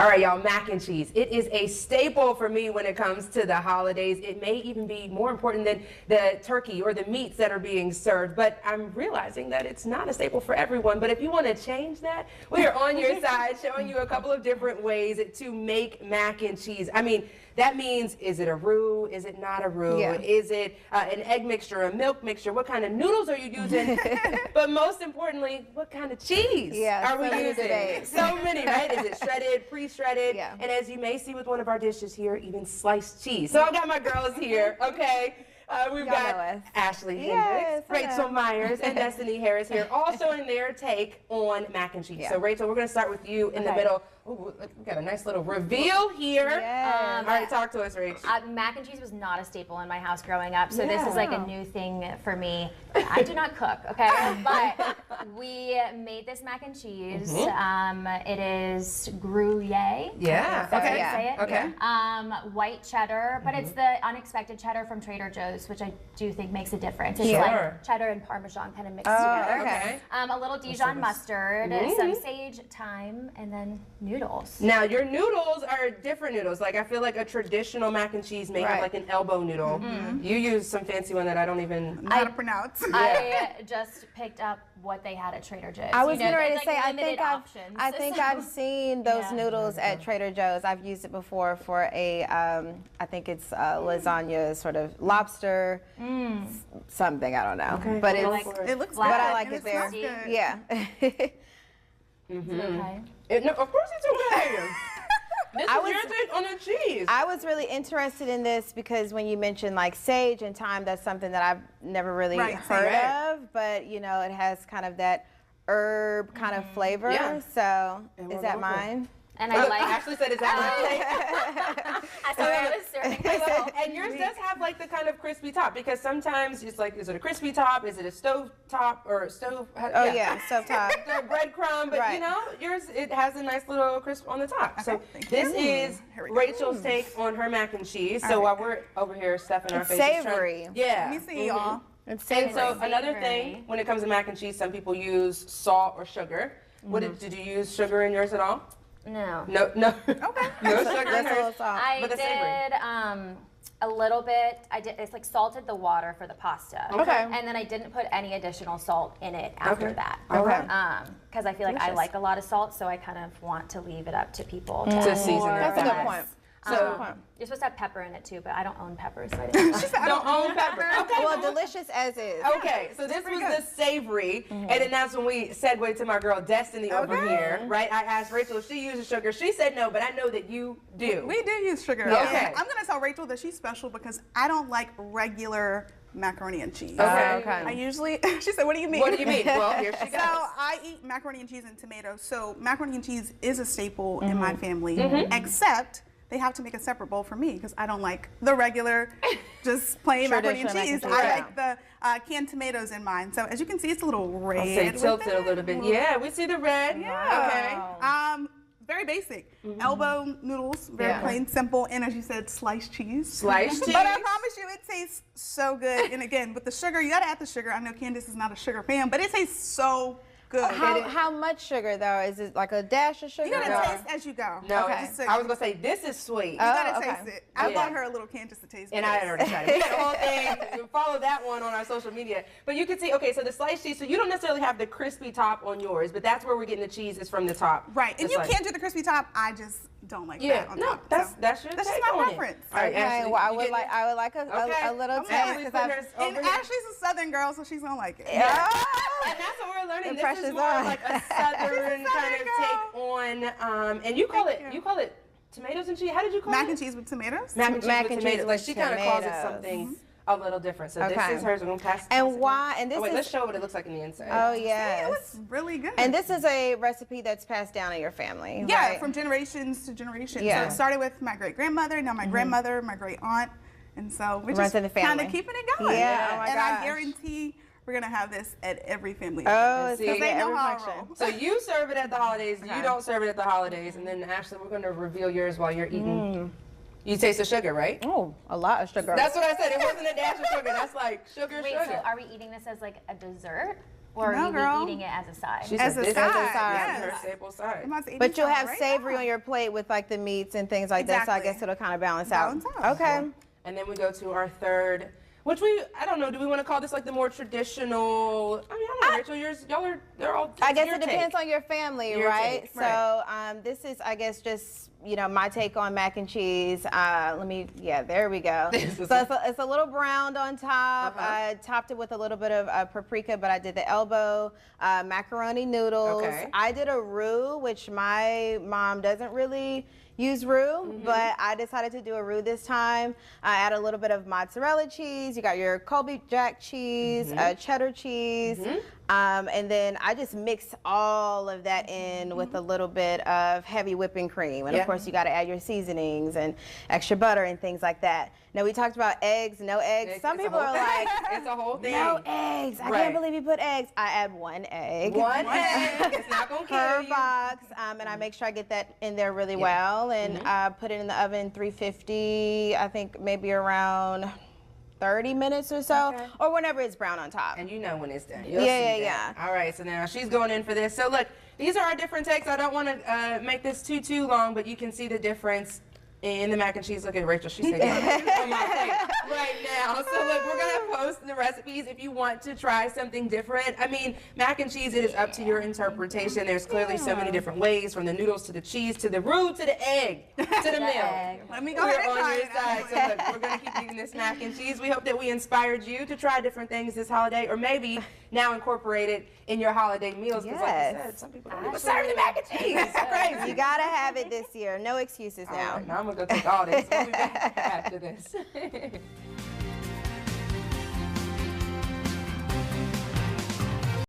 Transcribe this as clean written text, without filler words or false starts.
All right, y'all, mac and cheese. It is a staple for me when it comes to the holidays. It may even be more important than the turkey or the meats that are being served, but I'm realizing that it's not a staple for everyone. But if you want to change that, we are on your side showing you a couple of different ways to make mac and cheese. I mean, that means, is it a roux? Is it not a roux? Yeah. Is it an egg mixture, a milk mixture? What kind of noodles are you using? But most importantly, what kind of cheese are we using? So many, right? Is it shredded, pre-shredded? Yeah. And as you may see with one of our dishes here, even sliced cheese. So I got my girls here, okay? We've Y'all know got us. Ashley Yes, Hendricks, Rachel Myers, and Destiny Harris here, all showing their take on mac and cheese. Yeah. So Rachel, we're going to start with you in the middle. Ooh, look, we got a nice little reveal here. Yes. All right, talk to us, Rach. Mac and cheese was not a staple in my house growing up, so this is like a new thing for me. I do not cook, okay? But we made this mac and cheese. It is Gruyere. Yeah. That's how Okay. you say it. Okay. White cheddar, but it's the unexpected cheddar from Trader Joe's, which I do think makes a difference. It's Sure. like cheddar and Parmesan kind of mixed together. Okay. A little Dijon mustard, some sage, thyme, and then noodles. Now, your noodles are different noodles. Like, I feel like a traditional mac and cheese may have Right. like an elbow noodle. You use some fancy one that I don't even... How to pronounce. I just picked up what they had at Trader Joe's. I was getting ready there's, to say, like, I limited think options. I've seen those Yeah. noodles at Trader Joe's. I've used it before for a, I think it's lasagna, sort of lobster, something, I don't know. Okay. But Well, it's, like- It looks but good. I like and it there. smells good. Yeah. Okay. No, of course it's okay. This I is was- your take on the cheese. I was really interested in this because when you mentioned like sage and thyme, that's something that I've never really Right, heard right. of, but you know, it has kind of that herb kind of flavor. Yeah. So And is we're that local. mine? And Oh, I look, like. Ashley said, is that I thought I was serving myself. And yours does have like the kind of crispy top, because sometimes it's like, is it a crispy top? Is it a stove top or stove? Oh yeah, stovetop. The breadcrumb, but you Right. know, yours, it has a nice little crisp on the top. So thank this you. is Here we go. Rachel's take on her mac and cheese. So while we're over here stuffing our It's faces. savory. Yeah. Let me see, y'all. It's And savory. so another Savory. thing, when it comes to mac and cheese, some people use salt or sugar. What did you use sugar in yours at all? No. No, no. Okay. No sugar in That's a little hers. salt. I But the savory. did a little bit. It's like salted the water for the pasta. Okay. And then I didn't put any additional salt in it after Okay. that. Okay. Because I feel like I Delicious. like a lot of salt, so I kind of want to leave it up to people to To season more it. That's a or good less. point. So You're supposed to have pepper in it too, but I don't own pepper, so I didn't. She said, I don't own pepper. Okay. Well, delicious as is. Okay, so this was good. the savory, and then that's when we segue to my girl Destiny over Okay. here, right? I asked Rachel if she uses sugar. She said no, but I know that you do. We do use sugar. Okay. And I'm going to tell Rachel that she's special because I don't like regular macaroni and cheese. Okay. Okay. I usually, she said, what do you mean? What do you mean? Well, here she So goes. I eat macaroni and cheese and tomatoes. So macaroni and cheese is a staple in my family, Mm-hmm. except they have to make a separate bowl for me because I don't like the regular, just plain macaroni and Traditional cheese. mac and cheese, I yeah. like the canned tomatoes in mine. So as you can see, it's a little red. I'll say with tilt it a it. little bit. Yeah, we see the red. Yeah. Very basic. Elbow noodles, very Yeah. plain, simple, and as you said, sliced cheese. Sliced cheese. But I promise you, it tastes so good. And again, with the sugar, you gotta add the sugar. I know Candace is not a sugar fan, but it tastes so good. How much sugar though? Is it like a dash of sugar? You gotta No. taste as you go. No, Okay. Just so I was gonna say this is sweet. you gotta okay. taste it. I Yeah. bought her a little can just to taste And it. I had already tried it. We got the whole thing. You follow that one on our social media. But you can see, okay, so the sliced cheese, so you don't necessarily have the crispy top on yours, but that's where we're getting the cheese is from the top. Right. And It's you like- can't do the crispy top. I just don't like Yeah, that on no, top. that's So. that's your That's take just my on preference. it. All right, Okay, Ashley, well, you getting it? I would like a little Okay. taste Ashley's because putting hers over And here. Ashley's a Southern girl, so she's gonna like it. Yeah. And that's what we're learning. The This is pressure's more on. like a southern kind of take on, and you call it tomatoes and cheese. How did you call Mac it? and cheese with tomatoes. Mac and cheese Mac with and tomatoes. cheese Like with she kind of calls it tomatoes. something a little different. So Okay. this is hers. We're gonna pass. And pass it why? down. And this Oh, wait, is let's show what it looks like in the inside. oh It yes. was really good. And this is a recipe that's passed down in your family. Yeah, right? from generations to generations. Yeah. So it started with my great grandmother, now my grandmother, my great aunt, and so we're Runs just in the kind family. of keeping it going. Yeah, oh my and gosh. I guarantee we're gonna have this at every family. Oh, event. See, so they know every how I function. roll. So you serve it at the holidays. You Okay. don't serve it at the holidays. And then Ashley, we're gonna reveal yours while you're eating. You taste the sugar, right? Oh, a lot of sugar. That's what I said. It wasn't a dash of sugar. That's like sugar, Wait, sugar. so are we eating this as like a dessert? or No, are you girl. eating it as a side? She As said a this side, is her yes. staple side. I'm about to eat But these you'll out have right savory now. on your plate with like the meats and things like that. So I Exactly. guess it'll kind of balance Balance out. out. Okay. And then we go to our third, which I don't know, do we want to call this like the more traditional? I mean, I don't know, Rachel, they're all. I guess your it depends take. on your family, Your right? take, So this is, I guess, just my take on mac and cheese. There we go. So it's a little browned on top. I topped it with a little bit of paprika, but I did the elbow macaroni noodles. Okay. I did a roux, which my mom doesn't really use roux, but I decided to do a roux this time. I add a little bit of mozzarella cheese. You got your Colby Jack cheese, cheddar cheese, and then I just mix all of that in with a little bit of heavy whipping cream. And of course, you got to add your seasonings and extra butter and things like that. Now, we talked about eggs, no eggs. Some It's a people whole are thing. like, It's a whole thing. no eggs. I Right. can't believe you put eggs. I add one egg. One egg. It's not gonna kill Per you. box, and I make sure I get that in there really well, and put it in the oven 350. I think maybe around 30 minutes or so, or whenever it's brown on top. And you know when it's done. You'll Yeah, see yeah, that. All right, so now she's going in for this. So look, these are our different takes. I don't want to make this too long, but you can see the difference in the mac and cheese. Look at Rachel, she's taking on my plate right now. So look, we're gonna post the recipes if you want to try something different. I mean, mac and cheese, it is up to your interpretation. There's clearly so many different ways, from the noodles to the cheese to the roux to the egg to the milk. Let me go We're ahead and on try your it. side. So look, we're gonna keep eating this mac and cheese. We hope that we inspired you to try different things this holiday, or maybe now incorporate it in your holiday meals. Because like I Yes. said, some people don't even serve the mac and cheese. It's crazy. You gotta have it this year. No excuses All now. right, now I'm gonna go take all this. We'll be back after this.